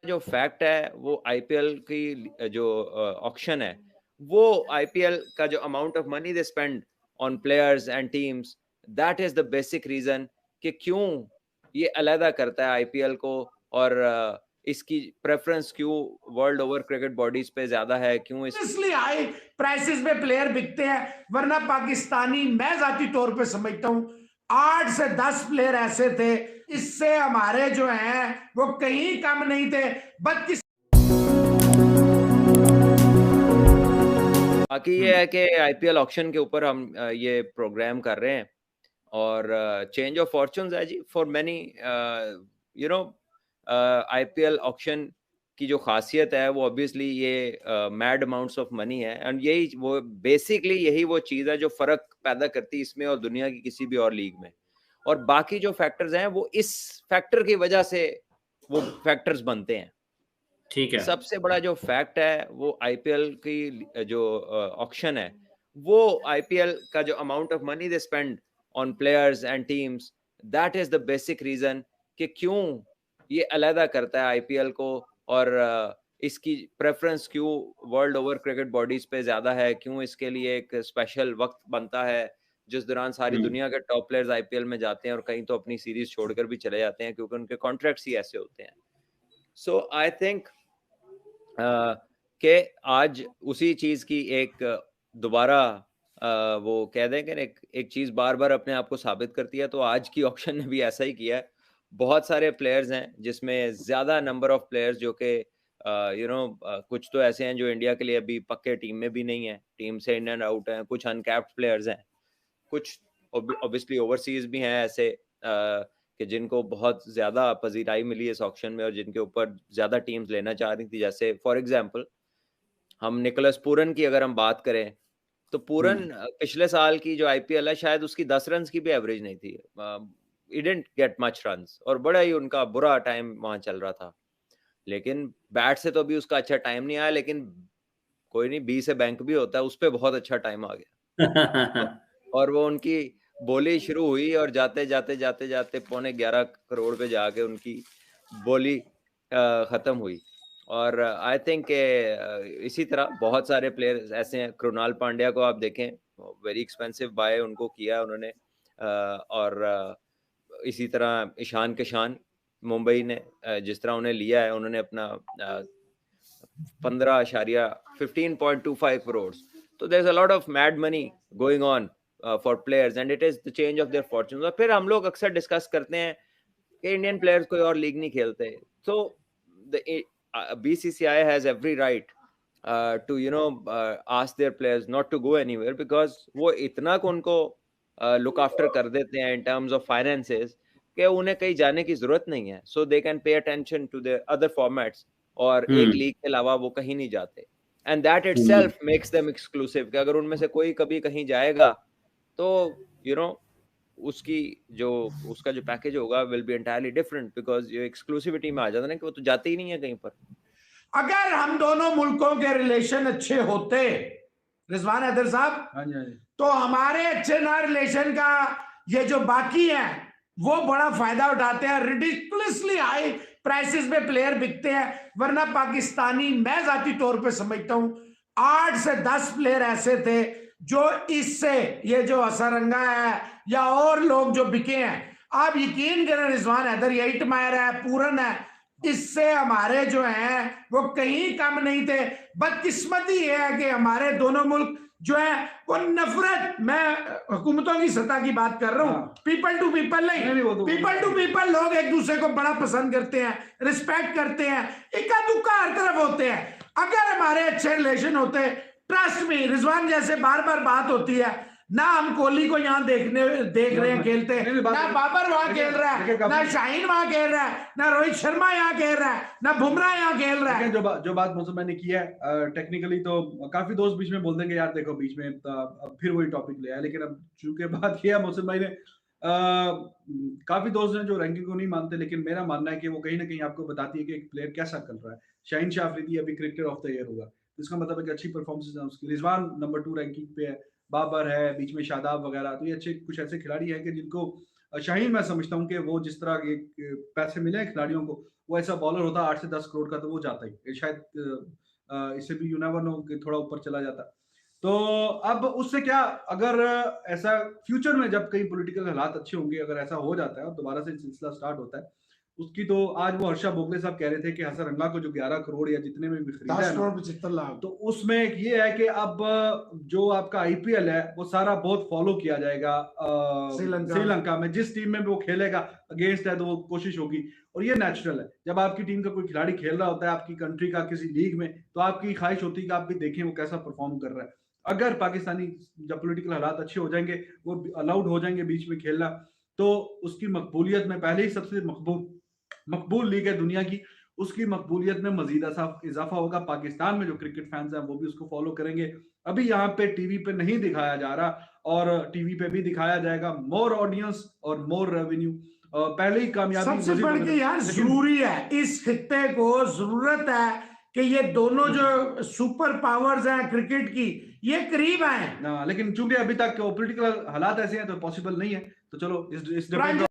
जो फैक्ट है वो आईपीएल की जो ऑक्शन है, वो आईपीएल का जो amount of money they spend on players and teams, that is the basic reason कि क्यों ये अलहदा करता है आईपीएल को, और इसकी प्रेफरेंस क्यों वर्ल्ड ओवर क्रिकेट बॉडीज पे ज्यादा है, क्यों इस इसलिए हाई प्राइसेस में प्लेयर बिकते हैं, वरना पाकिस्तानी, मैं जाती तौर पे समझता हूं 8 से 10 प्लेयर ऐसे थे, इससे हमारे जो हैं वो कहीं कम नहीं थे। बदकिस बाकी ये है कि आईपीएल ऑक्शन के ऊपर हम ये प्रोग्राम कर रहे हैं, और चेंज ऑफ फॉर्चून्स है जी for many, you know. IPL auction की जो खासियत है वो ऑब्वियसली ये मैड अमाउंट्स ऑफ मनी है, एंड यही वो बेसिकली यही वो चीज़ है जो फ़र्क पैदा करती है इसमें और दुनिया की किसी भी और लीग में। और बाकी जो फैक्टर्स हैं वो इस फैक्टर की वजह से वो फैक्टर्स बनते हैं। ठीक है। सबसे बड़ा जो फैक्ट है वो आईपीएल की जो ऑक्शन है, वो आईपीएल का जो amount of money they spend on players and teams, that is the basic reason कि क्यों ये अलहदा करता है आईपीएल को, और इसकी प्रेफरेंस क्यों वर्ल्ड ओवर क्रिकेट बॉडीज पे ज्यादा है, क्यों इसके लिए एक स्पेशल वक्त बनता है जिस दौरान सारी दुनिया के टॉप प्लेयर्स आईपीएल में जाते हैं, और कहीं तो अपनी सीरीज छोड़कर भी चले जाते हैं क्योंकि उनके कॉन्ट्रैक्ट्स ही ऐसे होते हैं। सो आई थिंक कि आज उसी चीज की एक दोबारा वो कह दें कि एक एक चीज बार बार अपने आप को साबित करती है, तो आज की ऑक्शन ने भी ऐसा ही किया है। बहुत सारे प्लेयर्स हैं जिसमें ज्यादा नंबर ऑफ प्लेयर्स जो कि कुछ तो ऐसे हैं जो इंडिया के लिए अभी पक्के टीम में भी नहीं है, टीम से इन एंड आउट हैं, कुछ अनकैप्ड प्लेयर्स हैं, कुछ ऑब्वियसली ओवरसीज भी हैं ऐसे कि जिनको बहुत ज्यादा पजीराई मिली इस ऑक्शन में और जिनके ऊपर ज्यादा टीम्स लेना चाह रही थी। जैसे फॉर एग्जांपल हम निकोलस पूरन की अगर हम बात करें, तो पूरन पिछले साल की जो आईपीएल है शायद उसकी 10 रन की भी एवरेज नहीं थी, he didn't get much runs, और बड़ा ही उनका बुरा टाइम वहां चल रहा था। लेकिन बैट से तो अभी उसका अच्छा टाइम नहीं आया, लेकिन कोई नहीं, बी से बैंक भी होता है, उस पर बहुत अच्छा टाइम आ गया। और वो उनकी बोली शुरू हुई और जाते जाते जाते जाते 11.25 करोड़ पे जाके उनकी बोली खत्म हुई। और आई थिंक इसी तरह बहुत सारे प्लेयर्स ऐसे हैं। कृणाल पांड्या को आप देखें, वेरी एक्सपेंसिव बाय उनको किया उन्होंने, और इसी तरह ईशान किशान, मुंबई ने जिस तरह उन्हें लिया है, उन्होंने अपना 15.25 करोड़, तो there is a lot of mad money going on for players and it is the change of their fortune. और फिर हम लोग अक्सर डिस्कस करते हैं कि इंडियन प्लेयर्स कोई और लीग नहीं खेलते, तो the BCCI has every right to ask their players not to go anywhere, because वो इतना को उनको लुक आफ्टर कर देते हैं इन टर्म्स ऑफ फाइनेंसेस कि उन्हें कहीं जाने की जरूरत नहीं है, so they can pay attention to the other formats, और एक लीग के अलावा वो कहीं नहीं जाते। And that itself makes them exclusive, कि अगर उनमें से कोई कभी कहीं जाएगा तो उसकी जो उसका जो पैकेज होगा will be entirely different, because ये एक्सक्लूसिविटी में आ जाता है ना कि वो तो जाते ही नहीं है कहीं पर। अगर हम दोनों मुल्कों के रिलेशन अच्छे होते, रिजवान हैदर साहब, तो हमारे अच्छे ना रिलेशन का ये जो बाकी है वो बड़ा फायदा उठाते हैं, रिडिकुलसली हाई प्राइसेस में प्लेयर बिकते हैं, वरना पाकिस्तानी, मैं जाती तौर पे समझता हूं 8 से 10 प्लेयर ऐसे थे जो इससे, ये जो असरंगा है या और लोग जो बिके हैं, आप यकीन करें रिजवान हैदर, यही टमायर है, पूरन है, इससे हमारे जो हैं वो कहीं कम नहीं थे। बदकिस्मती ये है कि हमारे दोनों मुल्क जो है वो नफरत, मैं हुकूमतों की सतह की बात कर रहा हूं, पीपल टू पीपल नहीं, पीपल टू पीपल लोग एक दूसरे को बड़ा पसंद करते हैं, रिस्पेक्ट करते हैं, इक्का दुक्का हर तरफ होते हैं। अगर हमारे अच्छे रिलेशन होते, ट्रस्ट में, रिजवान जैसे बार बार बात होती है ना, हम कोहली को यहाँ देख रहे हैं खेलते, ना बाबर वहां खेल रहा है, ना शाहीन वहां खेल रहा है, ना रोहित शर्मा यहाँ खेल रहा है, ना बुमराह यहाँ खेल रहा है। जो बात मौसम मैंने की है, टेक्निकली तो काफी दोस्त बीच में बोल देंगे यार देखो बीच में अब फिर वही टॉपिक ले आया, लेकिन अब चूंकि बात किया मौसम भाई ने, काफी दोस्त हैं जो रैंकिंग को नहीं मानते, लेकिन मेरा मानना है कि वो कहीं ना कहीं आपको बताती है कि एक प्लेयर कैसा कर रहा है। शाहीन शाह अफरीदी अभी क्रिकेटर ऑफ द ईयर होगा, तो इसका मतलब है कि अच्छी परफॉर्मेंस है उसकी। रिजवान नंबर 2 रैंकिंग पे है, बाबर है, बीच में शादाब वगैरह, तो ये अच्छे कुछ ऐसे खिलाड़ी हैं कि जिनको शाहीन, मैं समझता हूँ कि वो जिस तरह के पैसे मिले हैं खिलाड़ियों को, वो ऐसा बॉलर होता 8 से 10 करोड़ का तो वो जाता ही, शायद इससे भी यू नेवर नो कि थोड़ा ऊपर चला जाता। तो अब उससे क्या, अगर ऐसा फ्यूचर में जब कई पॉलिटिकल हालात अच्छे होंगे, अगर ऐसा हो जाता है और दोबारा से सिलसिला स्टार्ट होता है उसकी, तो आज वो हर्षा भोगले साहब कह रहे थे कि हसरंगा को जो 11 करोड़ या जितने में भी खरीदा है 10 करोड़ तो उसमें एक ये है कि अब जो आपका आईपीएल है वो सारा बहुत फॉलो किया जाएगा श्रीलंका में। जिस टीम में भी वो खेलेगा अगेंस्ट है तो वो कोशिश होगी, और ये नेचुरल है। जब आपकी टीम का कोई खिलाड़ी खेल रहा होता है आपकी कंट्री का किसी लीग में, तो आपकी ख्वाहिश होती है कि आप भी देखें वो कैसा परफॉर्म कर रहा है। अगर पाकिस्तानी जब पॉलिटिकल हालात अच्छे हो जाएंगे, वो अलाउड हो जाएंगे बीच में खेलना, तो उसकी मकबूलियत में, पहले ही सबसे मकबूल लीग है दुनिया की, उसकी मकबूलियत में मजीद इजाफा होगा। पाकिस्तान में जो क्रिकेट फैंस हैं वो भी उसको फॉलो करेंगे। अभी यहाँ पे टीवी पे नहीं दिखाया जा रहा, और टीवी पे भी दिखाया जाएगा। मोर ऑडियंस और मोर रेवेन्यू, पहले ही कामयाबी सबसे बढ़ के यार जरूरी है, इस खित्ते को जरूरत है कि ये दोनों जो सुपर पावर्स हैं क्रिकेट की ये करीब आए। लेकिन चूंकि अभी तक पॉलिटिकल हालात ऐसे हैं तो पॉसिबल नहीं है। तो चलो इस